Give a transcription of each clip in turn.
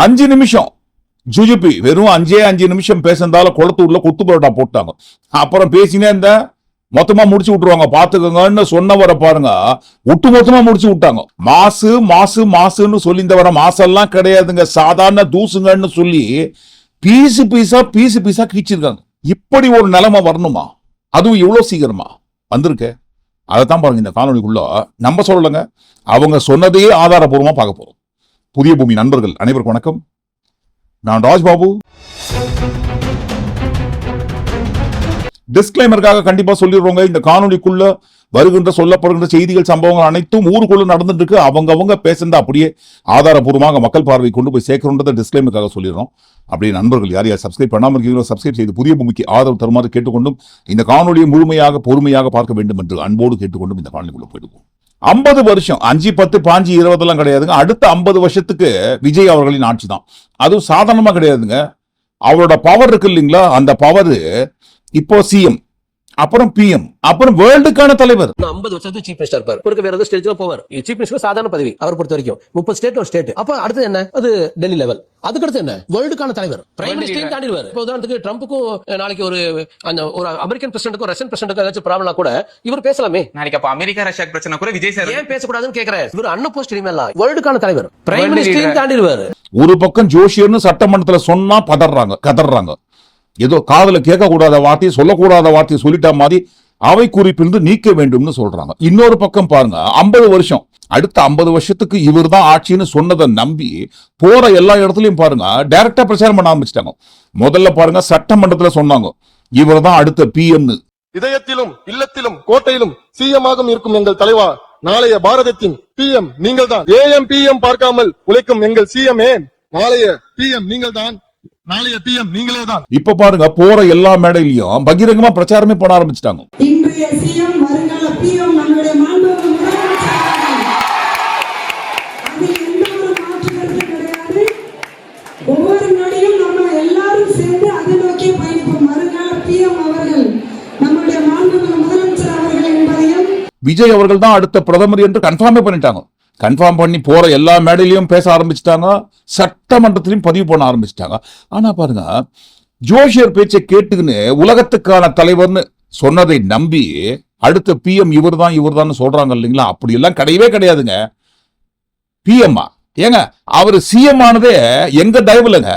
5 நிமிஷம் ஜுஜுபி வெறும் 5 நிமிஷம் பேசினால குளத்தூர்ல கொத்து பரோட்டா போட்டாங்க. அப்புறம் பேசினே இருந்த மொத்தமா முடிச்சு விட்டுருவாங்க பாத்துக்கோங்கன்னு சொன்னவரை பாருங்க, ஒட்டு மொத்தமா முடிச்சு விட்டாங்க. மாசு மாசு மாசுன்னு சொல்லி இந்த வர மாசெல்லாம் கிடையாதுங்க, சாதாரண தூசுங்கன்னு சொல்லி பீசு பீசா கீச்சிருக்காங்க. இப்படி ஒரு நிலைமை வரணுமா? அதுவும் இவ்வளவு சீக்கிரமா வந்திருக்கு. அதைத்தான் பாருங்க இந்த காணொலிக்குள்ள நம்ம சொல்லலைங்க, அவங்க சொன்னதையே ஆதாரபூர்வமா பார்க்க போறோம். புதிய பூமி நண்பர்கள் அனைவருக்கும் வணக்கம். நான் ராஜ்பாபு. டிஸ்கிளைமருக்காக கண்டிப்பா சொல்லிடுறோங்க, இந்த காணொலிக்குள்ள வருகின்ற சொல்லப்படுகின்ற செய்திகள் சம்பவங்கள் அனைத்தும் ஊருக்குள்ள நடந்துட்டு இருக்கு. அவங்க பேசுறது அப்படியே ஆதாரபூர்வமாக மக்கள் பார்வை கொண்டு போய் சேர்க்கணுன்றதை டிஸ்கிளைமருக்காக சொல்லிடுறோம். அப்படியே நண்பர்கள் யார் சப்ஸ்கிரைப் பண்ணாமல் இருக்கீங்களோ சப்ஸ்கிரைப் செய்து புதிய பூமிக்கு ஆதரவு தருமாறு கேட்டுக்கொண்டும் இந்த காணொலியை முழுமையாக பொறுமையாக பார்க்க வேண்டும் என்று அன்போடு கேட்டுக்கொண்டும் இந்த காணொலிக்குள்ள போயிடுவோம். 50 வருஷம் 5, 10, 5, 20 எல்லாம் கிடையாதுங்க. அடுத்த 50 வருஷத்துக்கு விஜய் அவர்களின் ஆட்சி தான். அதுவும் சாதாரணமா கிடையாதுங்க. அவரோட பவர் இருக்கு இல்லைங்களா, அந்த பவர் இப்போ சிஎம், அப்புறம் பிஎம், அப்புறம் வேர்ல்டுக்கான தலைவர். 50 வருஷத்துக்கு சீஃப் மினிஸ்டர் இருப்பார். ஒரு வேற ஏதாவது ஸ்டேட்ல போவார். சீஃப் மினிஸ்டர் சாதாரண பதவி அவர் பொறுத்த வரைக்கும் 30 ஸ்டேட் ஒரு ஸ்டேட். அப்ப அடுத்து என்ன? அது டெல்லி லெவல். அதுக்கு அடுத்து என்ன? வேர்ல்டுக்கான தலைவர். பிரைம் மினிஸ்டர் தாண்டிடுவார். இப்போ உதாரணத்துக்கு ட்ரம்புக்கும் நாளைக்கு ஒரு அமெரிக்கன் பிரசிடென்ட்டுக்கும் ரஷ்யன் பிரசிடென்ட்டுக்கும் ஏதாச்சும் ப்ராப்ளம் கூட இவர் பேசலாமே. நாளைக்கு அப்ப அமெரிக்கா ரஷ்யா பிரச்சனை கூட விஜய் சார் ஏன் பேசக்கூடாதுன்னு கேக்குறாரு. இவர் அன்அப்போஸ்ட் இனிமேல் வேர்ல்டுக்கான தலைவர், பிரைம் மினிஸ்டர் தாண்டிடுவார். ஒரு பக்கம் ஜோஷியர்னு சட்டமன்றத்துல சொன்னா கதறாங்க. ஏதோ காதல கேட்க கூடாத வார்த்தையை சொல்லக்கூடாத வார்த்தையை சொல்லிட்டா மாதிரி அவை குறிப்பிலிருந்து நீக்க வேண்டும்னு சொல்றாங்க. இன்னொரு பக்கம் பாருங்க, 50 வருஷம் அடுத்த 50 வருஷத்துக்கு இவர் தான் ஆட்சின்னு சொன்னதை நம்பி போற எல்லா இடத்துலயும் பாருங்க டைரக்டா பிரச்சாரம் பண்ண ஆரம்பிச்சிட்டாங்க. முதல்ல பாருங்க சட்டமன்றத்துல சொன்னாங்க இவர் தான் அடுத்த பிஎம்னு. இதயத்திலும் இல்லத்திலும் கோட்டையிலும் சிஎம்மாக இருக்கும் எங்கள் தலைவா, நாளைய பாரதத்தின் பிஎம் நீங்கள் தான். ஏஎம் பிஎம் பார்க்காமல் உழைக்கும் எங்கள் சிஎம்ஏ, நாளைய பிஎம் நீங்கள் தான், நாளைய பிஎம் நீங்களே தான். இப்ப பாருங்க போற எல்லா மேடையிலையும் பகிரங்கமா பிரச்சாரமே பண்ண ஆரம்பிச்சிட்டாங்க. இன்றைய சிஎம் வருங்கால பிஎம் நம்முடைய மாண்புமிகு முதலமைச்சர். அதில் எந்த ஒரு மாற்று கருத்து கிடையாது. ஒவ்வொரு நொடியும் நம்ம எல்லாரும் சேர்ந்து அதை நோக்கி பயணிப்போம். வருங்கால பிஎம் அவர்கள் நம்முடைய மாண்புமிகு முதலமைச்சர் அவர்கள் என்பதையும் விஜய் அவர்கள் தான் அடுத்த பிரதமர் என்று கன்ஃபார்மே பண்ணிட்டாங்க. கன்ஃபார்ம் பண்ணி போற எல்லா மேடையிலையும் பேச ஆரம்பிச்சிட்டாங்க, சட்டமன்றத்திலையும் பதிவு பண்ண ஆரம்பிச்சிட்டாங்க. ஆனா பாருங்க ஜோஷியர் பேச்சை கேட்டுக்கின்னு உலகத்துக்கான தலைவர்னு சொன்னதை நம்பி அடுத்த பிஎம் இவர் தான் சொல்றாங்க இல்லைங்களா, அப்படி எல்லாம் கிடையவே கிடையாதுங்க. பிஎம்மா ஏங்க அவர் சிஎம் ஆனதே எங்க தயவுலங்க.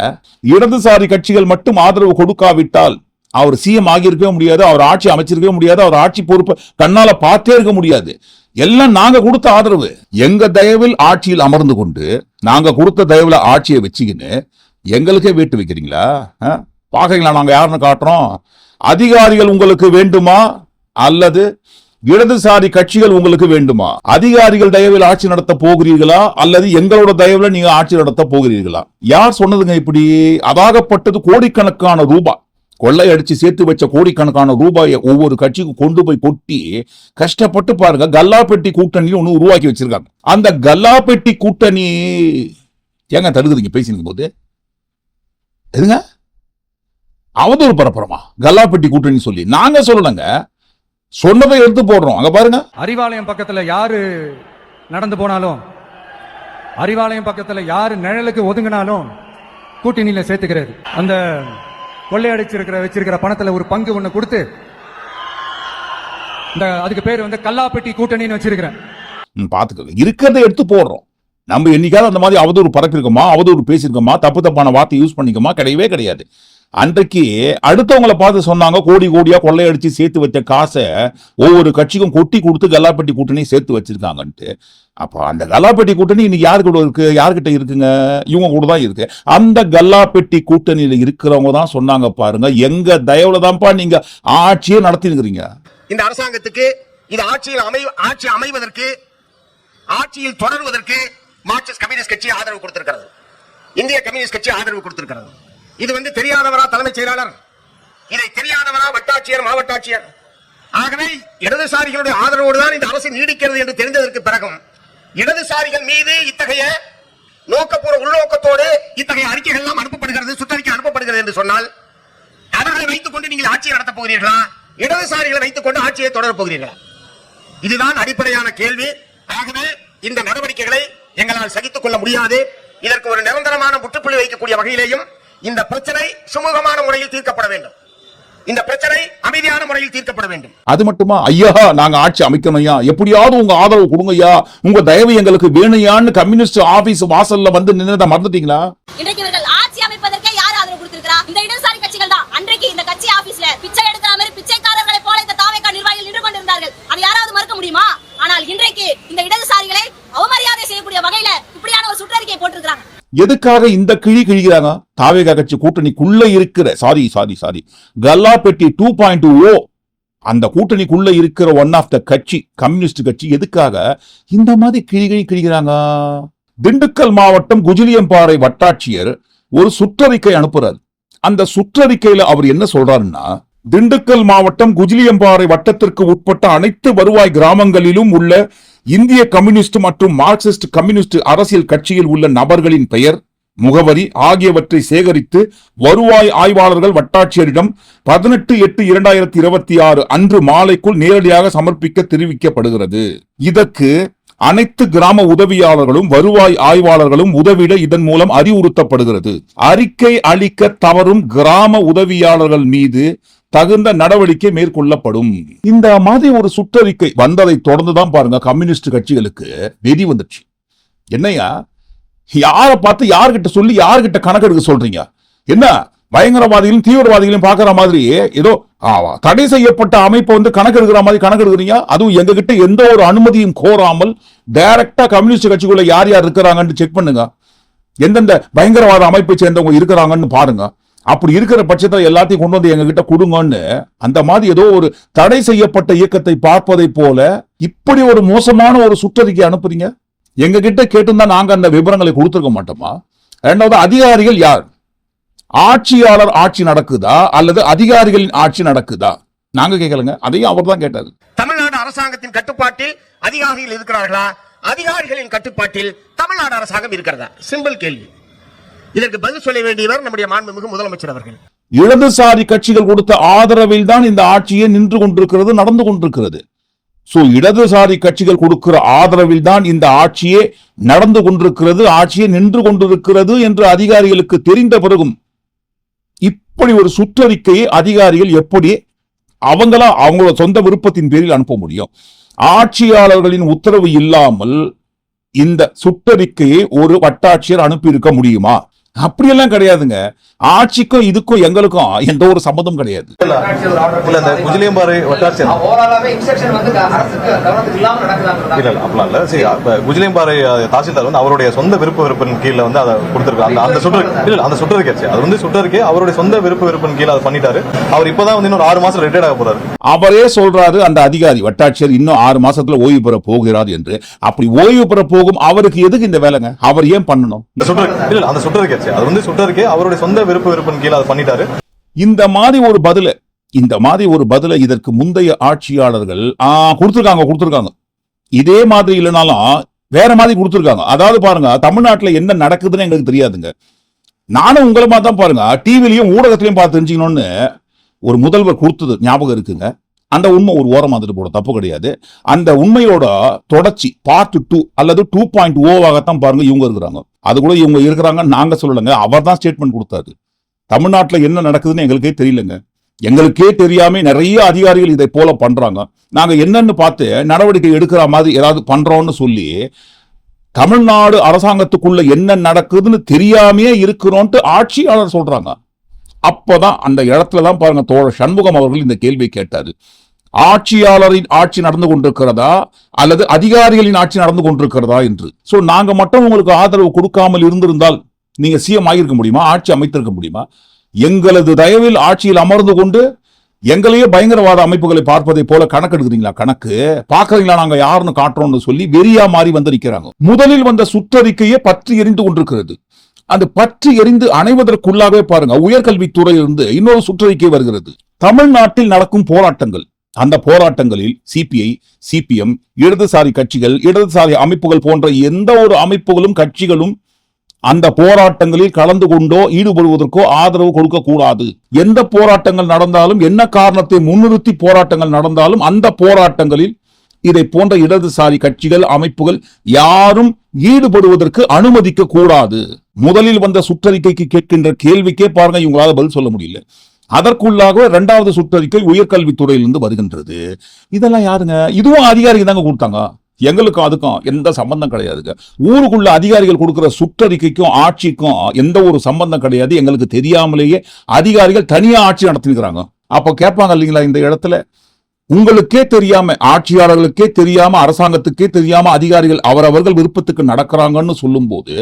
இடதுசாரி கட்சிகள் மட்டும் ஆதரவு கொடுக்காவிட்டால் அவர் சிஎம் ஆகியிருக்கவே முடியாது, அவர் ஆட்சி அமைச்சிருக்கவே முடியாது, அவர் ஆட்சி பொறுப்பை கண்ணால பார்த்தே இருக்க முடியாது. எல்லாம் நாங்க கொடுத்த ஆதரவு. எங்க தயவில் ஆட்சியில் அமர்ந்து கொண்டு நாங்க கொடுத்த தயவுல ஆட்சியை வச்சுக்கின்னு எங்களுக்கே வீட்டு வைக்கிறீங்களா? பாக்கீங்களா நாங்க யாருன்னு காட்டுறோம்? அதிகாரிகள் உங்களுக்கு வேண்டுமா அல்லது இடதுசாரி கட்சிகள் உங்களுக்கு வேண்டுமா? அதிகாரிகள் தயவில் ஆட்சி நடத்த போகிறீர்களா அல்லது எங்களோட தயவுல நீங்க ஆட்சி நடத்த போகிறீர்களா? யார் சொன்னதுங்க இப்படி? அதாகப்பட்டது கோடிக்கணக்கான ரூபாய் கொள்ளை அடிச்சு சேர்த்து வச்ச கோடிக்கணக்கான ரூபாயை ஒவ்வொரு கட்சிக்கு கொண்டு போய் கொட்டி கஷ்டப்பட்டு பாருங்க கல்லாப்பெட்டி கூட்டணி ஒண்ணு உருவாக்கி வச்சிருக்காங்க. அந்த கல்லாப்பெட்டி கூட்டணி ஏங்க தருகுதுங்க பேசினுக்கும் போது எதுங்க அவதூறு பரப்புறமா கல்லாப்பெட்டி கூட்டணி சொல்லி நாங்க சொல்லலங்க, சொன்னதை எடுத்து போடுறோம். அங்க பாருங்க, அறிவாலயம் பக்கத்துல யாரு நடந்து போனாலும், அறிவாலயம் பக்கத்துல யாரு நிழலுக்கு ஒதுங்கினாலும் கூட்டணியில சேர்த்துக்கிறது. அந்த வச்சிருக்கிற பணத்துல ஒரு பங்கு ஒண்ணு கொடுத்து அதுக்கு பேர் கல்லாப்பெட்டி கூட்டணின்னு வச்சிருக்கிறேன். பாத்துக்கோங்க, இருக்கிறத எடுத்து போடுறோம். நம்ம என்னைக்காவது அந்த மாதிரி அவதூறு பரப்பிருக்கோமா, அவதூறு பேசிருக்கோமா, தப்பான வார்த்தை யூஸ் பண்ணிக்கோமா? கிடையவே கிடையாது. அன்றைக்கு அடுத்தவங்களை பார்த்து சொன்னாங்க கோடி கோடியா கொள்ளையடிச்சு சேர்த்து வச்ச காசை ஒவ்வொரு கட்சிக்கும் கொட்டி கொடுத்து கல்லாப்பெட்டி கூட்டணி சேர்த்து வச்சிருக்காங்கன்ட்டு. அப்ப அந்த கல்லாப்பெட்டி கூட்டணி இன்னைக்கு யாரு கூட இருக்கு? யாருக்கிட்ட இருக்குங்க? இவங்க கூட தான் இருக்கு. அந்த கல்லாப்பெட்டி கூட்டணியில இருக்கிறவங்க தான் சொன்னாங்க பாருங்க, எங்க தயவுல தான்ப்பா நீங்க ஆட்சியை நடத்திருக்கிறீங்க. இந்த அரசாங்கத்துக்கு இது ஆட்சி அமைவதற்கு, ஆட்சியில் தொடர்வதற்கு மார்க்சிஸ்ட் கம்யூனிஸ்ட் கட்சி ஆதரவு கொடுத்திருக்கிறது, இந்திய கம்யூனிஸ்ட் கட்சி ஆதரவு கொடுத்திருக்கிறது. இது தெரியாதவரா தலைமைச் செயலாளர், இதை தெரியாதவரா வட்டாட்சியர், மாவட்ட ஆட்சியர். ஆகவே இடதுசாரிகளுடைய ஆதரவோடு தான் இந்த அரசு நீடிக்கிறது என்று தெரிந்ததற்கு பிறகும் இடதுசாரிகள் மீது இத்தகைய உள்நோக்கத்தோடு இத்தகைய அறிக்கைகள் எல்லாம் அனுப்பப்படுகிறது, சுற்றறிக்கை அனுப்பப்படுகிறது என்று சொன்னால் அவர்களை வைத்துக் கொண்டு நீங்கள் ஆட்சியை நடத்தப் போகிறீர்களா? இடதுசாரிகளை வைத்துக் கொண்டு ஆட்சியை தொடரப் போகிறீர்களா? இதுதான் அடிப்படையான கேள்வி. ஆகவே இந்த நடவடிக்கைகளை எங்களால் சகித்துக் கொள்ள முடியாது. இதற்கு ஒரு நிரந்தரமான முற்றுப்புள்ளி வைக்கக்கூடிய வகையிலேயும் இந்த பிரச்சனை சுமூகமான முறையில் தீர்க்கப்பட வேண்டும். இந்த பிரச்சனை அமைதியான முறையில் தீர்க்கப்பட வேண்டும். அது மட்டுமா, ஐயா நாங்க ஆட்சி அமைக்கணும்யா, எப்படியாவது உங்க ஆதரவு கொடுங்கய்யா, உங்க தயவு எங்களுக்கு வேணுயான்னு கம்யூனிஸ்ட் ஆபீஸ் வாசல்ல வந்து நின்னதை மறந்துட்டீங்களா? இன்றைக்கு இவர்கள் ஆட்சி அமைப்பதற்கே யார் ஆதரவு கொடுத்திருக்கிறா? இந்த இடதுசாரி கட்சிகள் தான். அன்றைக்கு இந்த கட்சி ஆபீஸ்ல பிச்சை எடுக்கிற மாதிரி பிச்சைக்காரர்களை போல இந்த தாவேகா நிர்வாகிகள் நின்று கொண்டிருந்தார்கள். அதை யாராவது மறுக்க முடியுமா? ஆனால் இன்றைக்கு இந்த இடதுசாரிகளை அவமரியாதை செய்யக்கூடிய வகையில இப்படியான ஒரு சுற்றறிக்கை போட்டிருக்கிறாங்க. எதுக்காக இந்த கிழி கிழிக்கிறாங்க? தாவேகா கட்சி கூட்டணிக்குள்ள இருக்கிற சாரி கல்லாப்பெட்டி 2.0 அந்த கூட்டணிக்குள்ள இருக்கிற ஒன் ஆஃப் த கட்சி கம்யூனிஸ்ட் கட்சி எதுக்காக இந்த மாதிரி கிழி கிழிக்கிறாங்க? திண்டுக்கல் மாவட்டம் குஜிலியம்பாறை வட்டாட்சியர் ஒரு சுற்றறிக்கை அனுப்புறாரு. அந்த சுற்றறிக்கையில அவர் என்ன சொல்றாருன்னா, திண்டுக்கல் மாவட்டம் குஜிலியம்பாறை வட்டத்திற்கு உட்பட்ட அனைத்து வருவாய் கிராமங்களிலும் உள்ள இந்திய கம்யூனிஸ்ட் மற்றும் மார்க்சிஸ்ட் கம்யூனிஸ்ட் அரசியல் கட்சியில் உள்ள நபர்களின் பெயர், முகவரி ஆகியவற்றை சேகரித்து வருவாய் ஆய்வாளர்கள் வட்டாட்சியரிடம் 18/8/2026 அன்று மாலைக்குள் நேரடியாக சமர்ப்பிக்க தெரிவிக்கப்படுகிறது. இதற்கு அனைத்து கிராம உதவியாளர்களும் வருவாய் ஆய்வாளர்களும் உதவிட இதன் மூலம் அறிவுறுத்தப்படுகிறது. அறிக்கை அளிக்க தவறும் கிராம உதவியாளர்கள் மீது தகுந்த நடவடிக்கை மேற்கொள்ளப்படும். இந்த மாதிரி ஒரு சுற்றறிக்கை வந்ததை தொடர்ந்துதான் பாருங்க கம்யூனிஸ்ட் கட்சிகளுக்கு வெறி வந்துச்சு. என்னையா, யாரை பார்த்து யார்கிட்ட சொல்லி யார்கிட்ட கணக்கெடுக்க சொல்றீங்க? என்ன பயங்கரவாதிகளும் தீவிரவாதிகளையும் பாக்குற மாதிரி ஏதோ தடை செய்யப்பட்ட அமைப்பை வந்து கணக்கெடுக்கிற மாதிரி கணக்கெடுக்கிறீங்க. அதுவும் எங்க கிட்ட எந்த ஒரு அனுமதியும் கோராமல் டைரக்டா கம்யூனிஸ்ட் கட்சிக்குள்ள யார் யார் இருக்கிறாங்கன்னு செக் பண்ணுங்க. எந்தெந்த பயங்கரவாத அமைப்பை சேர்ந்தவங்க இருக்கிறாங்கன்னு பாருங்க. அப்படி இருக்கிற பட்சத்தில் எல்லாத்தையும் கொண்டு வந்து எங்க கிட்ட கொடுங்கன்னு அந்த மாதிரி ஏதோ ஒரு தடை செய்யப்பட்ட இயக்கத்தை பார்ப்பதை போல இப்படி ஒரு மோசமான ஒரு சுற்றறிக்கை அனுப்புறீங்க. எங்க கிட்ட கேட்டுதான் நாங்க அந்த விவரங்களை கொடுத்துருக்க மாட்டோமா? இரண்டாவது, அதிகாரிகள் யார்? ஆட்சியாளர் ஆட்சி நடக்குதா அல்லது அதிகாரிகளின் ஆட்சி நடக்குதா? நாங்க கேட்கலங்க, அதையும் அவர் தான் கேட்டாரு. தமிழ்நாடு அரசாங்கத்தின் கட்டுப்பாட்டில் அதிகாரிகள் இருக்கிறார்களா, அதிகாரிகளின் கட்டுப்பாட்டில் தமிழ்நாடு அரசாங்கம் இருக்கிறதா? சிம்பிள் கேள்வி. இதற்கு பதில் சொல்ல வேண்டியவர் நம்முடைய மாண்புமிகு முதலமைச்சர் அவர்கள். இடதுசாரி கட்சிகள் கொடுத்த ஆதரவில் தான் இந்த ஆட்சியே நின்று கொண்டிருக்கிறது, நடந்து கொண்டிருக்கிறது. சோ இடதுசாரி கட்சிகள் கொடுக்கிற ஆதரவில் தான் இந்த ஆட்சியே நடந்து கொண்டிருக்கிறது, ஆட்சியே நின்று கொண்டிருக்கிறது என்று அதிகாரிகளுக்கு தெரிந்த பிறகும் இப்படி ஒரு சுற்றறிக்கையை அதிகாரிகள் எப்படி அவங்களோட சொந்த விருப்பத்தின் பேரில் அனுப்ப முடியும்? ஆட்சியாளர்களின் உத்தரவு இல்லாமல் இந்த சுற்றறிக்கையை ஒரு வட்டாட்சியர் அனுப்பி இருக்க முடியுமா? அப்படியெல்லாம் கிடையாதுங்க. ஆட்சிக்கும் இதுக்கும் எங்களுக்கும் எந்த ஒரு சம்மதம் கிடையாது. குஜிலியம்பாறை வட்டாட்சியர் குஜிலியம்பாறை தாசில்தார் வந்து அவருடைய சொந்த விருப்பின் கீழே வந்து அதை கொடுத்திருக்காங்க. அந்த சுற்றறிக்கை அது வந்து சுற்றறிக்கை அவருடைய சொந்த விருப்பின் கீழே அதை பண்ணிட்டாரு. அவர் இப்பதான் வந்து இன்னொரு 6 மாசம் ரிட்டையர்ட் ஆக போறாரு. அவரே சொல்றாரு அந்த அதிகாரி வட்டாட்சியர் இன்னும் 6 மாசத்துல ஓய்வு பெற போகிறார் என்று. அப்படி ஓய்வு பெற போகும் அவருக்கு எதுக்கு இந்த வேலைங்க? அவர் ஏன் பண்ணணும்? அந்த சுற்றறிக்கை அது வந்து சுற்றறிக்கை அவருடைய சொந்த விருப்பின் கீழே அதை பண்ணிட்டாரு. இந்த மாதிரி ஒரு பதில இதற்கு முந்தைய ஆட்சியாளர்கள் கொடுத்திருக்காங்க. இதே மாதிரி இல்லைனாலும் வேற மாதிரி கொடுத்திருக்காங்க. அதாவது பாருங்க, தமிழ்நாட்டில் என்ன நடக்குதுன்னு எங்களுக்கு தெரியாதுங்க. நானும் உங்களை மாதிரி தான் பாருங்க, டிவிலையும் ஊடகத்திலையும் பார்த்து தெரிஞ்சுக்கணும்னு ஒரு முதல்வர் கொடுத்தது ஞாபகம் இருக்குங்க. அந்த உண்மை ஒரு ஓரம் வந்துட்டு போட தப்பு கிடையாது. அந்த உண்மையோட தொடர்ச்சி பார்ட் 2 அல்லது 2.0 பாருங்க இவங்க இருக்கிறாங்க. அது கூட இவங்க இருக்கிறாங்க நாங்க சொல்லலைங்க, அவர் தான் ஸ்டேட்மெண்ட் கொடுத்தாரு. தமிழ்நாட்டில் என்ன நடக்குதுன்னு எங்களுக்கே தெரியலங்க. எங்களுக்கே தெரியாம நிறைய அதிகாரிகள் இதை போல பண்றாங்க. நாங்க என்னன்னு பார்த்து நடவடிக்கை எடுக்கிற மாதிரி ஏதாவது பண்றோம்னு சொல்லி தமிழ்நாடு அரசாங்கத்துக்குள்ள என்ன நடக்குதுன்னு தெரியாமே இருக்கிறோம்ட்டு ஆட்சியாளர் சொல்றாங்க. அப்பதான் அந்த இடத்துலதான் பாருங்க தோழர் சண்முகம் அவர்கள் இந்த கேள்வியை கேட்டாரு. ஆட்சியாளரின் ஆட்சி நடந்து கொண்டிருக்கிறதா அல்லது அதிகாரிகளின் ஆட்சி நடந்து கொண்டிருக்கிறதா என்று. சோ நாங்க மட்டும் உங்களுக்கு ஆதரவு கொடுக்காமல் இருந்திருந்தால் நீங்க சிஎம் ஆகியிருக்க முடியுமா? ஆட்சி அமைத்திருக்க முடியுமா? எங்களது தயவில் ஆட்சியில் அமர்ந்து கொண்டு எங்களையே பயங்கரவாத அமைப்புகளை பார்ப்பதை போல கணக்கெடுக்கிறீங்களா? கணக்கு பாக்குறீங்களா? நாங்க யாருன்னு காட்டுறோம்னு சொல்லி வெறியா மாறி வந்து நிற்கிறாங்க. முதலில் வந்த சுற்றறிக்கையே பற்றி எரிந்து கொண்டிருக்கிறது. அந்த பற்றி எரிந்து அணைவதற்குள்ளாகவே பாருங்க உயர்கல்வித்துறையிலிருந்து இன்னொரு சுற்றறிக்கை வருகிறது. தமிழ்நாட்டில் நடக்கும் போராட்டங்கள், அந்த போராட்டங்களில் சிபிஐ, சிபிஎம், இடதுசாரி கட்சிகள், இடதுசாரி அமைப்புகள் போன்ற எந்த ஒரு அமைப்புகளும் கட்சிகளும் அந்த போராட்டங்களில் கலந்து கொண்டோ ஈடுபடுவதற்கோ ஆதரவு கொடுக்க கூடாது. எந்த போராட்டங்கள் நடந்தாலும், என்ன காரணத்தை முன்னிறுத்தி போராட்டங்கள் நடந்தாலும் அந்த போராட்டங்களில் இதை போன்ற இடதுசாரி கட்சிகள் அமைப்புகள் யாரும் ஈடுபடுவதற்கு அனுமதிக்க கூடாது. முதலில் வந்த சுற்றறிக்கைக்கு கேட்கின்ற கேள்விக்கே பாருங்க இவங்களால பதில் சொல்ல முடியல. அதற்குள்ளாக இரண்டாவது சுற்றறிக்கை உயர்கல்வித்துறையிலிருந்து வருகின்றது. இதெல்லாம் யாருங்க? இதுவும் அதிகாரிகள் தாங்க கொடுத்தாங்க. எங்களுக்கும் அதுக்கும் எந்த சம்பந்தம் கிடையாதுங்க. ஊருக்குள்ள அதிகாரிகள் கொடுக்கிற சுற்றறிக்கைக்கும் ஆட்சிக்கும் எந்த ஒரு சம்பந்தம் கிடையாது. எங்களுக்கு தெரியாமலேயே அதிகாரிகள் தனியா ஆட்சி நடத்திருக்கிறாங்க. அப்ப கேட்பாங்க இல்லைங்களா, இந்த இடத்துல உங்களுக்கே தெரியாம, ஆட்சியாளர்களுக்கே தெரியாம, அரசாங்கத்துக்கே தெரியாம அதிகாரிகள் அவரவர்கள் விருப்பத்துக்கு நடக்கிறாங்கன்னு சொல்லும் போது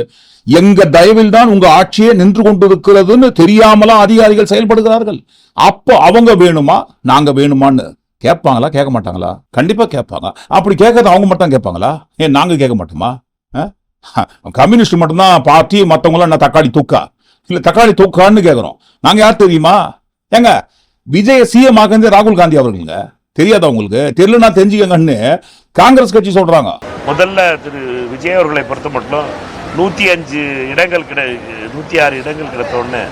எங்க தயவில் தான் உங்க ஆட்சியே நின்று கொண்டிருக்கிறதுன்னு தெரியாமலா அதிகாரிகள் செயல்படுகிறார்கள். அப்போ அவங்க வேணுமா நாங்க வேணுமான்னு கேட்பாங்களா? கேட்க மாட்டாங்களா? கண்டிப்பா கேட்பாங்க. அப்படி கேட்கறது அவங்க மட்டும் கேட்பாங்களா? ஏன் நாங்க கேட்க மாட்டோமா? கம்யூனிஸ்ட் மட்டும்தான் பார்ட்டி, மற்றவங்களாம் என்ன தக்காளி தூக்கா? இல்ல தக்காளி தூக்கான்னு கேட்கிறோம். நாங்க யார் தெரியுமா? ஏங்க விஜய சிஎம் ஆக்குறது ராகுல் காந்தி அவர்களுங்க. தெரியாதா உங்களுக்கு? தெரியலனா தெரிஞ்சுக்கங்கன்னு காங்கிரஸ் கட்சி சொல்றாங்க. முதல்ல திரு விஜய் அவர்களை பொறுத்த மட்டும் 105 இடங்கள் 106 இடங்கள் கிடைத்த உடனே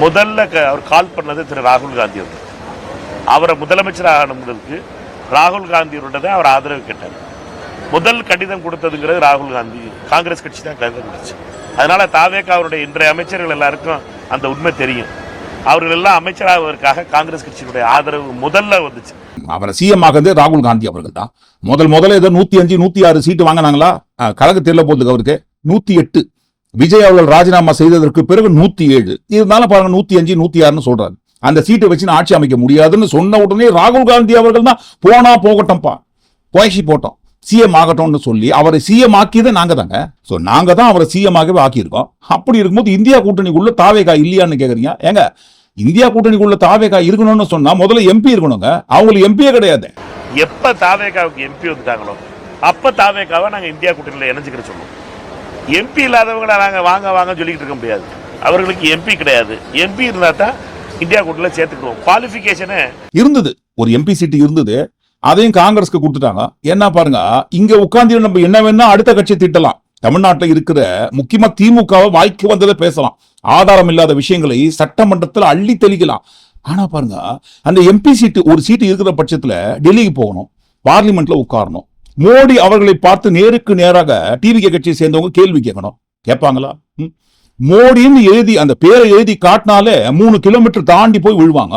முதல்ல அவர் கால் பண்ணது திரு ராகுல் காந்தி அவர்கள். அவரை முதலமைச்சர் ஆகணுங்கிறதுக்கு ராகுல் காந்தியோட அவர் ஆதரவு கேட்டார். முதல் கடிதம் கொடுத்ததுங்கிறது ராகுல் காந்தி, காங்கிரஸ் கட்சி தான் கடிதம் கொடுத்துச்சு. அதனால தாவேக அவருடைய இன்றைய அமைச்சர்கள் எல்லாருக்கும் அந்த உண்மை தெரியும். அவர்கள் எல்லாம் அமைச்சராவதற்காக காங்கிரஸ் கட்சியினுடைய ஆதரவு முதல்ல வந்துச்சு. அவரை சிஎம் ஆகிறது ராகுல் காந்தி அவர்கள் தான். முதல்ல ஏதோ 105 106 சீட்டு வாங்கினாங்களா? கழக தெரியல போதுக்கு அவருக்கு 108. விஜய் அவர்கள் ராஜினாமா செய்ததற்கு பிறகு 107. இருந்தாலும் பாருங்க 105 106 சொல்றாரு. அந்த சீட்டை வச்சு ஆட்சி அமைக்க முடியாதுன்னு சொன்ன உடனே ராகுல் காந்தி அவர்கள் தான் போனா போகட்டும்பா, போய்ச்சி போட்டோம், சிஎம் ஆகட்டும்னு சொல்லி அவரை சிஎம் ஆக்கியதே நாங்க தாங்க. சோ நாங்க தான் அவரை சிஎம் ஆகவே ஆக்கியிருக்கோம். அப்படி இருக்கும்போது இந்தியா கூட்டணிக்குள்ள தாவேகா இல்லையான்னு கேக்குறீங்க. ஏங்க இந்தியா கூட்டணிக்குள்ள தாவேகா இருக்கணும்னு சொன்னா முதல்ல எம்பி இருக்கணுங்க. அவங்களுக்கு எம்பியே கிடையாது. எப்ப தாவேகாவுக்கு எம்பி வந்துட்டாங்களோ அப்ப தாவேகாவை நாங்க இந்தியா கூட்டணியில இணைஞ்சுக்கிற சொல்லுவோம். எம்பி இல்லாதவங்களை நாங்க வாங்க வாங்க சொல்லிக்கிட்டு இருக்க முடியாது. அவர்களுக்கு எம்பி கிடையாது. எம்பி இருந்தா தான் இந்தியா கூட்டணியில சேர்த்துக்குவோம். குவாலிபிகேஷனே இருந்தது, ஒரு எம்பி சீட்டு இருந்தது, அதையும் காங்கிரஸ்க்கு கொடுத்துட்டாங்க. என்ன பாருங்க, இங்க உட்கார்ந்து நம்ம என்ன வேணா அடுத்த கட்சி திட்டலாம். தமிழ்நாட்டில் இருக்கிற முக்கியமா திமுகவை வாய்க்கு வந்ததை பேசலாம். ஆதாரம் இல்லாத விஷயங்களை சட்டமன்றத்தில் அள்ளி தெளிக்கலாம். ஆனா பாருங்க, அந்த எம்பி சீட்டு ஒரு சீட்டு இருக்கிற பட்சத்துல டெல்லிக்கு போகணும், பார்லிமெண்ட்ல உட்காரணும், மோடி அவர்களை பார்த்து நேருக்கு நேராக டிவிகே கட்சியை சேர்ந்தவங்க கேள்வி கேட்கணும். கேட்பாங்களா? மோடின்னு எழுதி அந்த பேரை எழுதி காட்டினாலே 3 கிலோமீட்டர் தாண்டி போய் விழுவாங்க.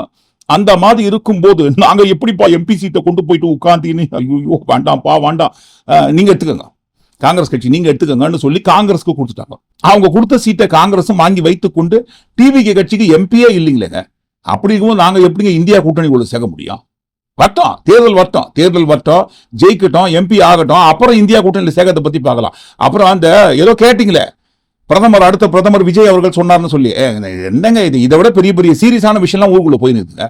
அந்த மாதிரி இருக்கும் போது நாங்க எப்படிப்பா எம்பி சீட்டை கொண்டு போயிட்டு உட்கார்ந்து ஐயோ வேண்டாம்ப்பா வேண்டாம், நீங்க எடுத்துக்கோங்க, காங்கிரஸ் கட்சி நீங்க எடுத்துக்கங்கன்னு சொல்லி காங்கிரஸ்க்கு கொடுத்துட்டாங்க. அவங்க கொடுத்த சீட்டை காங்கிரஸும் வாங்கி வைத்துக் கொண்டு டிவிகே கட்சிக்கு எம்பியே இல்லைங்களேங்க. அப்படி இருக்கும்போது நாங்க எப்படிங்க இந்தியா கூட்டணி உள்ள சேர்க்க முடியும்? வட்டம் தேர்தல் வட்டம் ஜெயிக்கட்டும், எம்பி ஆகட்டும், அப்புறம் இந்தியா கூட்டணியில சேர்க்கறதை பத்தி பார்க்கலாம். அப்புறம் அந்த ஏதோ கேட்டீங்களே அடுத்த பிரதமர் விஜய் அவர்கள் சொன்னார்னு சொல்லி, என்னங்க இது? இதை விட பெரிய பெரிய சீரியஸான விஷயம்லாம் ஊருக்குள்ள போய் நிற்குங்க.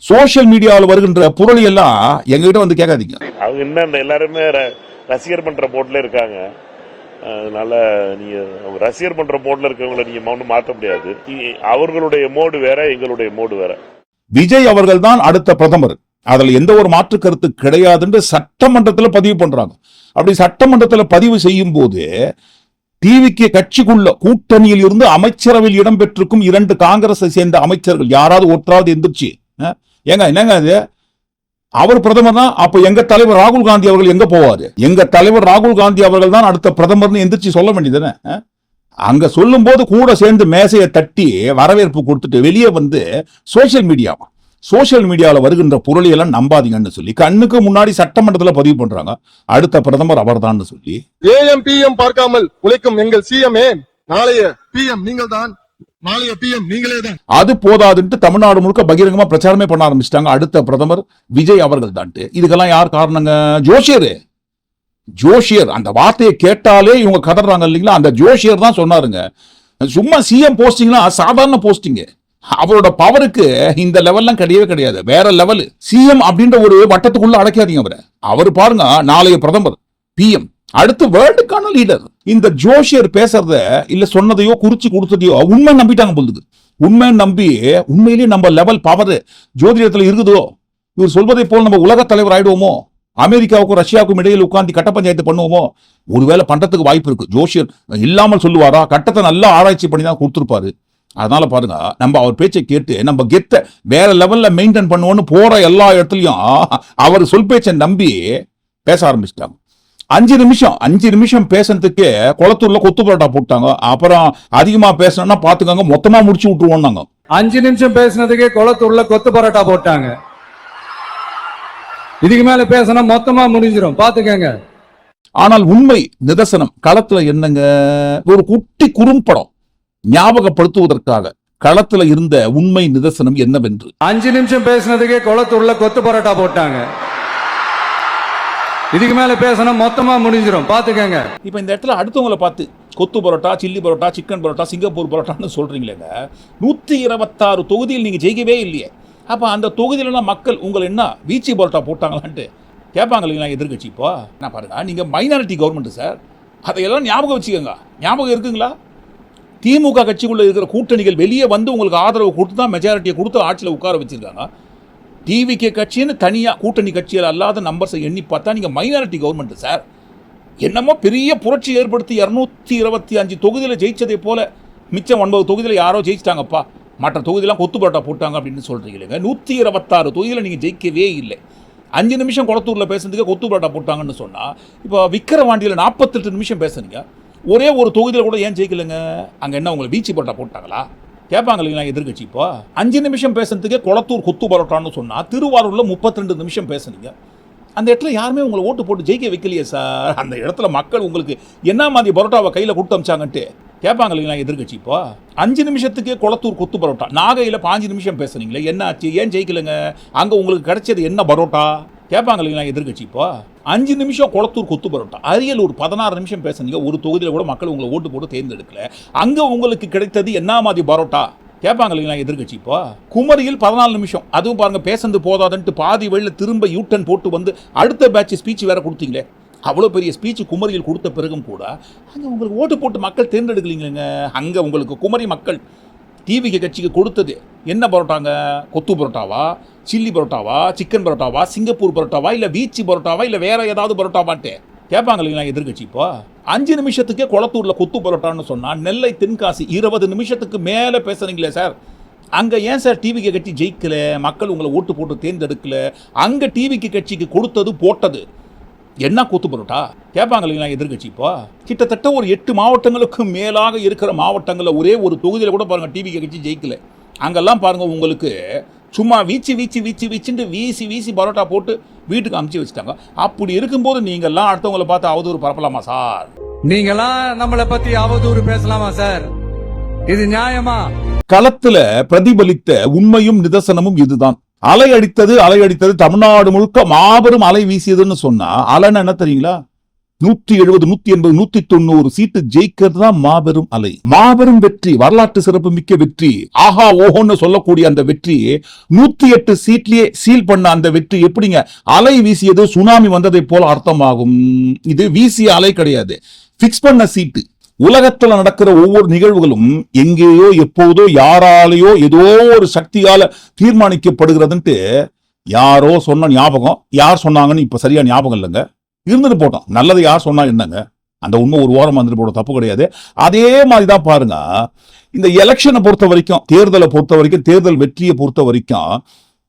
சோசியல் மீடியாவில் வருகின்ற புரளி எல்லாம் எங்ககிட்ட வந்து கேட்காதீங்க. அவங்க என்ன எல்லாருமே ரசிகர் பண்ற போர்ட்ல இருக்காங்க. அதனால நீங்க ரசிகர் பண்ற போர்ட்ல இருக்கவங்களை நீங்க ஒன்றும் மாற்ற முடியாது. அவர்களுடைய மோடு வேற, எங்களுடைய மோடு வேற. விஜய் அவர்கள் தான் அடுத்த பிரதமர், அதுல எந்த ஒரு மாற்று கருத்து கிடையாதுன்னு சட்டமன்றத்தில் பதிவு பண்றாங்க. அப்படி சட்டமன்றத்தில் பதிவு செய்யும் போது டிவிகே கட்சிக்குள்ள கூட்டணியில் இருந்து அமைச்சரவையில் இடம்பெற்றிருக்கும் 2 காங்கிரஸை சேர்ந்த அமைச்சர்கள் யாராவது ஒருத்தராவது எந்திரிச்சு, ஏங்க என்னங்க அது, அவர் பிரதமர் தான், அப்ப எங்க தலைவர் ராகுல் காந்தி அவர்கள் எங்க போவாரு? எங்க தலைவர் ராகுல் காந்தி அவர்கள் தான் அடுத்த பிரதமர்னு எந்திரிச்சு சொல்ல வேண்டியதுதானே? அங்க சொல்லும் போது கூட சேர்ந்து மேசையை தட்டி வரவேற்பு கொடுத்துட்டு வெளியே வந்து சோசியல் மீடியாவில் வருகின்ற பொருளை எல்லாம் நம்பாதீங்கன்னு சொல்லி கண்ணுக்கு முன்னாடி சட்டமன்றத்தில் பதிவு பண்றாங்க, அடுத்த பிரதமர் அவர்தான் சொல்லி. AM/PM பார்க்காமல் உழைக்கும் எங்கள் சிஎம்ஏ, நாளைய PM நீங்கள் தான், நாளைய PM நீங்களே தான். அது போதாதுன்ட்டு தமிழ்நாடு முழுக்க பகிரங்கமா பிரச்சாரமே பண்ண ஆரம்பிச்சிட்டாங்க, அடுத்த பிரதமர் விஜய் அவர்கள் தான். இதுக்கெல்லாம் யார் காரணங்க? ஜோஷியர். அந்த வார்த்தையை கேட்டாலே இவங்க கதறாங்க இல்லைங்களா? அந்த ஜோஷியர் தான் சொன்னாருங்க. சும்மா சிஎம் போஸ்டிங்லாம் சாதாரண போஸ்டிங், அவரோட பவருக்கு இந்த லெவல்லாம் கிடையவே கிடையாது, வேற லெவல். சிஎம் அப்படின்ற ஒரு வட்டத்துக்குள்ள அடைக்காதீங்க அவர் பாருங்க, நாளைய பிரதமர் PM, அடுத்து வேர்ல்டுக்கான லீடர். இந்த ஜோஷியர் பேசுறத இல்ல சொன்னதையோ குறிச்சு கொடுத்ததையோ உண்மை நம்பிட்டாங்க போகுது. உண்மை நம்பி உண்மையிலேயே நம்ம லெவல் பவர் ஜோதிடத்துல இருக்குதோ, இவர் சொல்வதை போல் நம்ம உலக தலைவர் ஆயிடுவோமோ, அமெரிக்காவுக்கும் ரஷ்யாவுக்கும் இடையில் உட்கார்ந்து கட்ட பஞ்சாயத்து பண்ணுவோமோ, ஒருவேளை பண்றதுக்கு வாய்ப்பு இருக்கு. ஜோஷியர் இல்லாமல் சொல்லுவாரா? கட்டத்தை நல்லா ஆராய்ச்சி பண்ணி தான் கொடுத்துருப்பாரு. அதனால பாருங்க, நம்ம அவர் பேச்சை கேட்டு நம்ம கெத்த வேற லெவல்ல மெயின்டைன் பண்ணுவோம்னு போற எல்லா இடத்துலயும் அவர் சொல் பேச்சை நம்பி பேச ஆரம்பிச்சிட்டாங்க. 5 நிமிஷம் பேசுறதுக்கே குளத்தூர்ல கொத்து பரோட்டா போட்டாங்க. அப்புறம் அதிகமா பேசணும்னா பாத்துக்கோங்க, மொத்தமா முடிச்சு விட்டுருவோம் நாங்க. 5 நிமிஷம் பேசினதுக்கே குளத்தூர்ல கொத்து பரோட்டா போட்டாங்க. இதுக்கு மேல பேசினா மொத்தமா முடிஞ்சிடும், பாத்துக்கங்க. ஆனால் உண்மை நிதர்சனம் களத்துல என்னங்க, ஒரு குட்டி குறும்படம் ஞாபகப்படுத்துவதற்காக களத்துல இருந்த உண்மை நிதர்சனம் என்னவென்று. 5 நிமிஷம் பேசினதுக்கே குளத்தூர்ல கொத்து பரோட்டா போட்டாங்க. இதுக்கு மேல பேசினா மொத்தமா முடிஞ்சிடும், பாத்துக்கங்க. இப்ப இந்த இடத்துல அடுத்தவங்களை பார்த்து kothu parotta, chilli parotta, chicken parotta, Singapore பரோட்டான்னு சொல்றீங்களேங்க. 126 தொகுதியில் நீங்க ஜெயிக்கவே இல்லையே. அப்ப அந்த தொகுதியில மக்கள் உங்களை என்ன வீச்சி பரோட்டா போட்டாங்களான்ட்டு கேட்பாங்க இல்லைங்களா எதிர்கட்சி? இப்போ என்ன பாருங்க, நீங்க மைனாரிட்டி கவர்மெண்ட் சார், அதையெல்லாம் ஞாபகம் வச்சுக்கோங்க. ஞாபகம் இருக்குங்களா? திமுக கட்சிக்குள்ள இருக்கிற கூட்டணிகள் வெளியே வந்து உங்களுக்கு ஆதரவு கொடுத்து தான் மெஜாரிட்டியை கொடுத்து ஆட்சியில் உட்கார வச்சிருக்காங்க. டிவிகே கட்சின்னு தனியாக கூட்டணி கட்சிகள் அல்லாத நம்பர்ஸை எண்ணி பார்த்தா நீங்கள் மைனாரிட்டி கவர்மெண்ட் சார். என்னமோ பெரிய புரட்சி ஏற்படுத்தி 225 தொகுதியில் ஜெயிச்சதை போல மிச்சம் 9 தொகுதியில் யாரோ ஜெயிச்சிட்டாங்கப்பா, மற்ற தொகுதியெல்லாம் கொத்து பரோட்டா போட்டாங்க அப்படின்னு சொல்கிறீங்களேங்க. 126 தொகுதியில் நீங்கள் ஜெயிக்கவே இல்லை. 5 நிமிஷம் குளத்தூரில் பேசுறதுக்கு கொத்து பரோட்டா போட்டாங்கன்னு சொன்னால், இப்போ விக்கிரவாண்டியில் 48 நிமிஷம் பேசுறீங்க. ஒரே ஒரு தொகுதியில் கூட ஏன் ஜெயிக்கலைங்க? அங்கே என்ன உங்களை வீச்சி பரோட்டா போட்டாங்களா கேட்பாங்க இல்லைங்களா எதிர்கட்சி? இப்போ 5 நிமிஷம் பேசுறதுக்கே குளத்தூர் கொத்து பரோட்டான்னு சொன்னால், திருவாரூரில் 32 நிமிஷம் பேசுனீங்க. அந்த இடத்துல யாருமே உங்களை ஓட்டு போட்டு ஜெயிக்க வைக்கலையே சார். அந்த இடத்துல மக்கள் உங்களுக்கு என்ன மாதிரி பரோட்டாவை கையில் கொடுத்து அமிச்சாங்கன்ட்டு கேட்பாங்க இல்லைங்களா எதிர்கட்சி? இப்போ 5 நிமிஷத்துக்கே குளத்தூர் கொத்து பரோட்டா, நாகையில் 5 நிமிஷம் பேசுனீங்களே, என்ன ஆச்சு? ஏன் ஜெயிக்கலைங்க? அங்கே உங்களுக்கு கிடைச்சது என்ன பரோட்டா கேட்பாங்க இல்லைங்களா எதிர்கட்சி? இப்போ 5 நிமிஷம் குளத்தூர் கொத்து பரோட்டா. அரியலூர் 16 நிமிஷம் பேசுனீங்க, ஒரு தொகுதியில் கூட மக்கள் உங்களை ஓட்டு போட்டு தேர்ந்தெடுக்கல. அங்கே உங்களுக்கு கிடைத்தது என்ன மாதிரி பரோட்டா கேட்பாங்க இல்லைங்களா எதிர்கட்சி? இப்போ குமரியில் 14 நிமிஷம், அதுவும் பாருங்க பேசுறது போதாதுன்ட்டு பாதி வழியில் திரும்ப யூட்டன் போட்டு வந்து அடுத்த பேட்ச் ஸ்பீச் வேற கொடுத்தீங்களே. அவ்வளோ பெரிய ஸ்பீச் குமரியில் கொடுத்த பிறகும் கூட அங்கே உங்களுக்கு ஓட்டு போட்டு மக்கள் தேர்ந்தெடுக்கலீங்களேங்க. அங்கே உங்களுக்கு குமரி மக்கள் டிவிகே கட்சிக்கு கொடுத்தது என்ன பரோட்டாங்க? கொத்து பரோட்டாவா, சில்லி பரோட்டாவா, சிக்கன் பரோட்டாவா, சிங்கப்பூர் பரோட்டாவா, இல்லை வீச்சி பரோட்டாவா, இல்லை வேற ஏதாவது பரோட்டாவான்ட்டு கேட்பாங்க இல்லைங்களா எதிர்கட்சி? இப்போ 5 நிமிஷத்துக்கே குளத்தூரில் கொத்து பரோட்டான்னு சொன்னால், நெல்லை தென்காசி 20 நிமிஷத்துக்கு மேலே பேசுறீங்களே சார். அங்கே ஏன் சார் டிவிகே கட்சி ஜெயிக்கல? மக்கள் உங்களை ஓட்டு போட்டு தேர்ந்தெடுக்கல. அங்கே டிவிகே கட்சிக்கு கொடுத்தது போட்டது என்ன கொத்து பரோட்டா கேட்பாங்க இல்லைங்களா எதிர்கட்சி? இப்போ கிட்டத்தட்ட ஒரு 8 மாவட்டங்களுக்கு மேலாக இருக்கிற மாவட்டங்களில் ஒரே ஒரு தொகுதியில் கூட பாருங்க டிவிகே கட்சி ஜெயிக்கல. அங்கெல்லாம் பாருங்க உங்களுக்கு சும்மா வீச்சுட்டு வீசி பரோட்டா போட்டு வீட்டுக்கு அமுச்சு வச்சுட்டாங்க. அப்படி இருக்கும்போது நீங்கெல்லாம் அடுத்தவங்களை பார்த்து அவதூறு பரப்பலாமா சார்? நீங்களாம் நம்மளை பத்தி அவதூறு பேசலாமா சார்? இது நியாயமா? களத்துல பிரதிபலித்த உண்மையும் நிதர்சனமும் இதுதான். அலை அடித்தது தமிழ்நாடு முழுக்க மாபெரும் அலை வீசியதுன்னு சொன்னா, அலைன்னு என்ன தெரியுங்களா? 170, 180, 190 சீட்டு ஜெயிக்கிறது தான் மாபெரும் அலை. மாபெரும் வெற்றி, வரலாற்று சிறப்பு மிக்க வெற்றி. ஆஹா ஓஹோன்னு சொல்லக்கூடிய அந்த வெற்றி 108 சீட்லயே சீல் பண்ண அந்த வெற்றி எப்படிங்க அலை வீசியது சுனாமி வந்ததை போல அர்த்தமாகும். இது வீசிய அலை கிடையாது, பிக்ஸ் பண்ண சீட்டு. உலகத்துல நடக்கிற ஒவ்வொரு நிகழ்வுகளும் எங்கேயோ எப்போதோ யாராலேயோ ஏதோ ஒரு சக்தியால தீர்மானிக்கப்படுகிறதுன்ட்டு யாரோ சொன்ன ஞாபகம், யார் சொன்னாங்கன்னு இப்ப சரியா ஞாபகம் இல்லைங்க. இருந்துட்டு போட்டோம், நல்லது யார் சொன்னா என்னங்க, அந்த உண்மை ஒரு வாரம் வந்துட்டு போட தப்பு கிடையாது. அதே மாதிரிதான் பாருங்க, இந்த எலெக்ஷனை பொறுத்த வரைக்கும், தேர்தலை பொறுத்த வரைக்கும், தேர்தல் வெற்றியை பொறுத்த வரைக்கும்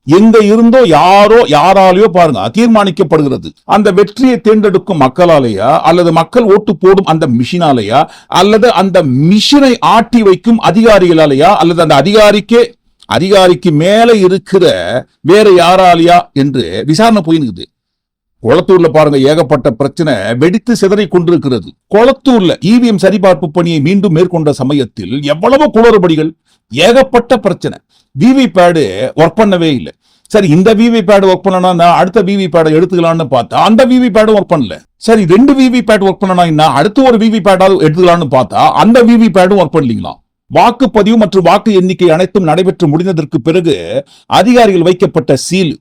எங்க இருந்தோ யாராலேயோ பாருங்க தீர்மானிக்கப்படுகிறது. அந்த வெற்றியை தேர்ந்தெடுக்கும் மக்களாலேயா, அல்லது மக்கள் ஓட்டு போடும் அந்த மிஷினாலேயா, அல்லது அந்த மிஷினை ஆட்டி வைக்கும் அதிகாரிகளாலேயா, அல்லது அந்த அதிகாரிக்கு மேல இருக்கிற வேற யாராலையா என்று விசாரணை போயிருக்கு. கொளத்தூர்ல பாருங்க ஏகப்பட்ட பிரச்சனை வெடித்து சிதறி கொண்டிருக்கிறது. கொளத்தூர்ல இவிஎம் சரிபார்ப்பு பணியை மீண்டும் மேற்கொண்ட சமயத்தில் எவ்வளவு குளறுபடிகள், ஏகப்பட்ட பிரச்சனை. விவி பேடு ஒர்க் பண்ணவே இல்லை. சரி, இந்த விவி பேடு ஒர்க் பண்ணனா அடுத்த விவி பேடை எடுத்துக்கலாம்னு பார்த்தா அந்த விவி பேடு ஒர்க் பண்ணல. சரி, 2 விவி பேட் ஒர்க் பண்ணனா அடுத்து ஒரு விவி பேடாவது எடுத்துக்கலாம்னு பார்த்தா அந்த விவி பேடும் ஒர்க் பண்ணலீங்களா. வாக்குப்பதிவு மற்றும் வாக்கு எண்ணிக்கை அனைத்தும் நடைபெற்று முடிந்ததற்கு பிறகு அதிகாரிகள் வைக்கப்பட்ட சீல்,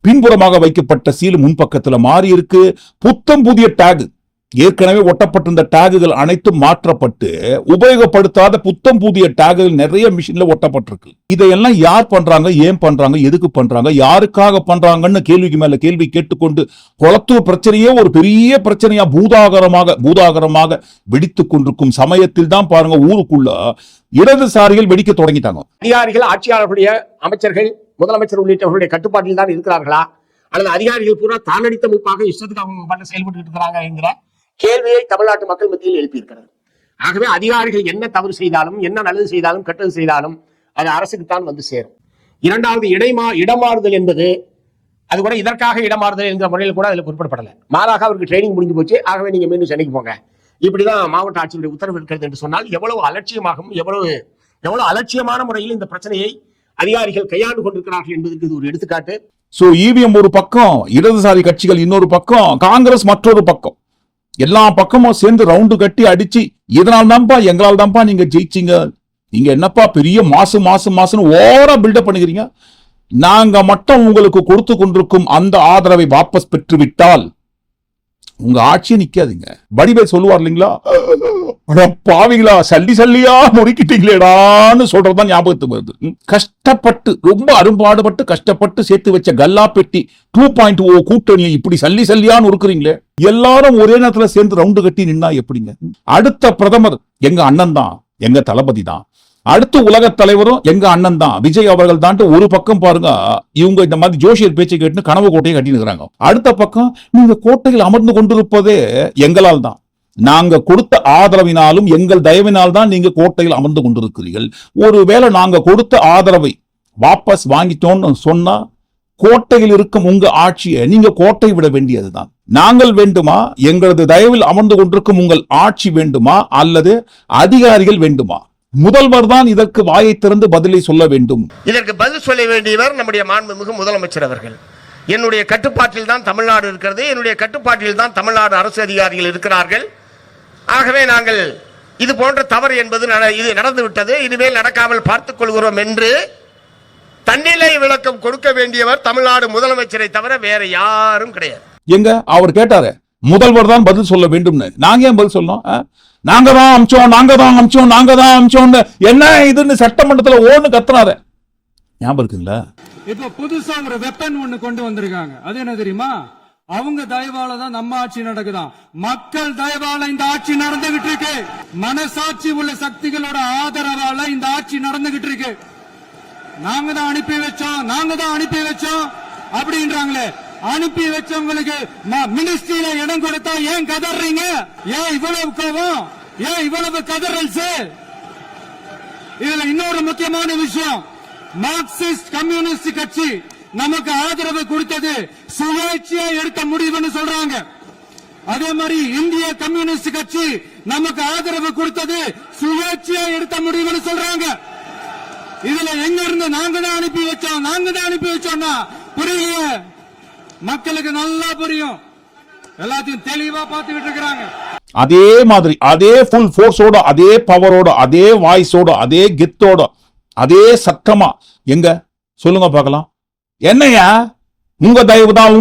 பின்புறமாக வைக்கப்பட்ட சீல் முன்பக்கத்துல மாறி இருக்கு. புத்தம் புதிய டேக், ஏற்கனவே ஒட்டப்பட்டிருந்த டேகுகள் அனைத்தும் மாற்றப்பட்டு உபயோகப்படுத்தாத புத்தம் புதிய டேகுகள் நிறைய மிஷின்ல ஒட்டப்பட்டிருக்கு. இதையெல்லாம் யார் பண்றாங்க, ஏன் பண்றாங்க, எதுக்கு பண்றாங்க, யாருக்காக பண்றாங்கன்னு கேள்விக்கு மேல கேள்வி கேட்டுக்கொண்டு கொளத்தூர் பிரச்சனையே ஒரு பெரிய பிரச்சனையா பூதாகரமாக வெடித்துக் கொண்டிருக்கும் சமயத்தில் தான் பாருங்க ஊருக்குள்ள இடதுசாரிகள் வெடிக்க தொடங்கிட்டாங்க. அதிகாரிகள் ஆட்சியாளர்களுடைய அமைச்சர்கள், முதலமைச்சர் உள்ளிட்டவர்களுடைய கட்டுப்பாட்டில் தான் இருக்கிறார்களா, அல்லது அதிகாரிகள் பூரா தானடித்த முப்பாக இஷ்டத்துக்கு அவங்க பண்ண செயல்பட்டு இருக்கிறாங்க என்கிற கேள்வியை தமிழ்நாட்டு மக்கள் மத்தியில் எழுப்பியிருக்கிறது. ஆகவே அதிகாரிகள் என்ன தவறு செய்தாலும், என்ன நல்லது செய்தாலும், கெட்டது செய்தாலும் அது அரசுக்குத்தான் வந்து சேரும். இரண்டாவது, இடமாறுதல் என்பது அது கூட இதற்காக இடமாறுதல் என்கிற முறையில் கூட அதில் குறிப்பிடப்படலை. மாறாக அவருக்கு ட்ரைனிங் முடிஞ்சு போச்சு, ஆகவே நீங்க மீண்டும் சென்னைக்கு போங்க, இப்படிதான் மாவட்ட ஆட்சியருடைய உத்தரவு இருக்கிறது என்று சொன்னால் எவ்வளவு அலட்சியமாகவும் எவ்வளவு அலட்சியமான முறையில் இந்த பிரச்சனையை அதிகாரிகள் கையாண்டு கொண்டிருக்கிறார்கள் என்பதற்கு இது ஒரு எடுத்துக்காட்டு. சோ இவிஎம் ஒரு பக்கம், இடதுசாரி கட்சிகள் இன்னொரு பக்கம், காங்கிரஸ் மற்றொரு பக்கம், எல்லா பக்கமும் சேர்ந்து ரவுண்டு கட்டி அடிச்சு இதனால் தான்ப்பா எங்களால் தான்ப்பா நீங்க ஜெயிச்சீங்க, நீங்க என்னப்பா பெரிய மாசு ஓவரா பில்டப் பண்ணுகிறீங்க, நாங்க மட்டும் உங்களுக்கு கொடுத்து கொண்டிருக்கும் அந்த ஆதரவை வாபஸ் பெற்று விட்டால் உங்க ஆட்சியே நிக்காதீங்க. வடிவேல் சொல்லுவார் இல்லைங்களா, பாவிங்களா சல்லியா நொறுக்கிட்டீங்களேடான்னு சொல்றதுதான் ஞாபகத்துக்கு வருது. கஷ்டப்பட்டு ரொம்ப அரும்பாடுபட்டு கஷ்டப்பட்டு சேர்த்து வச்ச கல்லா பெட்டி 2.0 கூட்டணியை இப்படி சல்லியா நொறுக்குறீங்களே, எல்லாரும் ஒரே நேரத்துல சேர்ந்து ரவுண்டு கட்டி நின்னா எப்படிங்க? அடுத்த பிரதமர் எங்க அண்ணன் தான், எங்க தளபதி தான், அடுத்த உலக தலைவரும் எங்க அண்ணன் தான், விஜய் அவர்கள் தான். ஒரு பக்கம் பாருங்க, இவங்க இந்த மாதிரி ஜோஷியர் பேச்சை கேட்டு கனவு கோட்டையை கட்டினுக்கிறாங்க. அடுத்த பக்கம் நீங்க கோட்டையில் அமர்ந்து கொண்டிருப்பதே எங்களால் தான், நாங்க கொடுத்த ஆதரவினாலும் எங்கள் தயவினால் தான் நீங்க கோட்டையில் அமர்ந்து கொண்டிருக்கிறீர்கள். ஒருவேளை நாங்க கொடுத்த ஆதரவை வாபஸ் வாங்கிட்டோம்னு சொன்னா கோட்டையில் இருக்கும் உங்க ஆட்சியை நீங்க கோட்டை விட வேண்டியதுதான். நாங்கள் வேண்டுமா, எங்களது தயவில் அமர்ந்து கொண்டிருக்கும் உங்கள் ஆட்சி வேண்டுமா, அல்லது அதிகாரிகள் வேண்டுமா? முதல்வர் தான் இதற்கு வாயை திறந்து பதிலை சொல்ல வேண்டும். இதற்கு பதில் சொல்ல வேண்டியவர் நம்முடைய மாண்புமிகு முதலமைச்சர் அவர்கள். என்னுடைய கட்டுப்பாட்டில் தான் தமிழ்நாடு இருக்கிறது, என்னுடைய கட்டுப்பாட்டில் தான் தமிழ்நாடு அரசு அதிகாரிகள் இருக்கிறார்கள். ஆகவே நாங்கள் இது போன்ற தவறு என்பது இது நடந்து விட்டது, இனிமேல் நடக்காமல் பார்த்துக் கொள்கிறோம் என்று தன்னிலை விளக்கம் கொடுக்க வேண்டியவர் தமிழ்நாடு முதலமைச்சரை தவிர வேற யாரும் கிடையாது. எங்க அவர் கேட்டாரு, முதல்வர் தான் பதில் சொல்ல வேண்டும். நாங்க ஏன் பதில் சொல்லணும்? நாங்க தான் அமிச்சோம் என்ன இதுன்னு சட்டமன்றத்துல ஓன்னு கத்துறாரு, ஞாபகம் இருக்குங்களா? இப்ப புதுசா ஒரு வெப்பன் ஒண்ணு கொண்டு வந்திருக்காங்க. அது என்ன தெரியுமா? அவங்க தயவால தான் நம்ம ஆட்சி நடக்குதாம். மக்கள் தயவால இந்த ஆட்சி நடந்துகிட்டு இருக்கு. மனசாட்சி உள்ள சக்திகளோட ஆதரவால இந்த ஆட்சி நடந்துகிட்டு இருக்கு. நாங்க தான் அனுப்பி வச்சோம் அப்படின்றாங்களே. அனுப்பி வச்சவங்களுக்கு மினிஸ்ட்ரியில இடம் கொடுத்தா ஏன் கதறீங்க? ஏன் இவ்வளவு கோபம்? ஏன் இவ்வளவு கதறல்ஸ்? இதுல இன்னொரு முக்கியமான விஷயம், மார்க்சிஸ்ட் கம்யூனிஸ்ட் கட்சி நமக்கு ஆதரவு கொடுத்தது சுயேட்சையா எடுத்த முடிவுன்னு சொல்றாங்க. அதே மாதிரி இந்திய கம்யூனிஸ்ட் கட்சி நமக்கு ஆதரவு கொடுத்தது சுயேட்சையா எடுத்த முடிவுன்னு சொல்றாங்க. இதுல எங்க இருந்து நாங்க தான் அனுப்பி வச்சோம்னா புரியல. மக்களுக்கு நல்லா புரியும், எல்லாத்தையும் தெளிவா பார்த்துக்கிட்டு இருக்கிறாங்க. அதே மாதிரி அதே ஃபுல் ஃபோர்ஸோட, அதே பவரோட, அதே வாய்ஸோட, அதே கெத்தோட, அதே சத்தமா எங்க சொல்லுங்க பார்க்கலாம். என்னையா உங்க தயவு தான்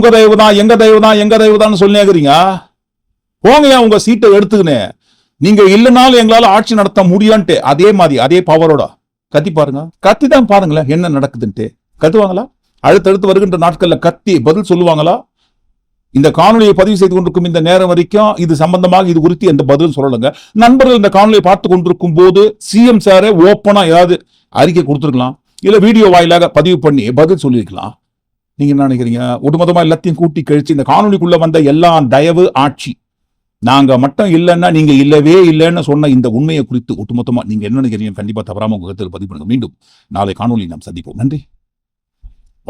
எங்க தயவு தான் சொல்லிக்கிறீங்க? போங்கயா உங்க சீட்டை எடுத்துக்கினே, நீங்க இல்லைனாலும் எங்களால ஆட்சி நடத்த முடியான்ட்டு அதே மாதிரி அதே பவரோட கத்தி பாருங்க. கத்தி தான் பாருங்களேன் என்ன நடக்குதுன்ட்டு. கத்துவாங்களா? அடுத்தடுத்து வருகின்ற நாட்கள்ல கத்தி பதில் சொல்லுவாங்களா? இந்த காணொலியை பதிவு செய்து கொண்டிருக்கும் இந்த நேரம் வரைக்கும் இது சம்பந்தமாக இது குறித்து எந்த பதிலும் சொல்லலுங்க. நண்பர்கள் இந்த காணொலியை பார்த்து கொண்டிருக்கும் போது சிஎம் சாரே ஓப்பனா ஏதாவது அறிக்கை கொடுத்துருக்கலாம், இல்ல வீடியோ வாயிலாக பதிவு பண்ணி பதில் சொல்லியிருக்கலாம். நீங்க என்ன நினைக்கிறீங்க? ஒட்டுமொத்தமா எல்லாத்தையும் கூட்டி கழிச்சு இந்த காணொலிக்குள்ள வந்த எல்லா தயவு ஆட்சி நாங்க மட்டும் இல்லைன்னா நீங்க இல்லவே இல்லைன்னு சொன்ன இந்த உண்மையை குறித்து ஒட்டுமொத்தமா நீங்க என்ன நினைக்கிறீங்க? கண்டிப்பா தவறாம உங்க கருத்தில் பதிவு பண்ணுங்க. மீண்டும் நாளை காணொலி நாம் சந்திப்போம். நன்றி,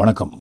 வணக்கம்.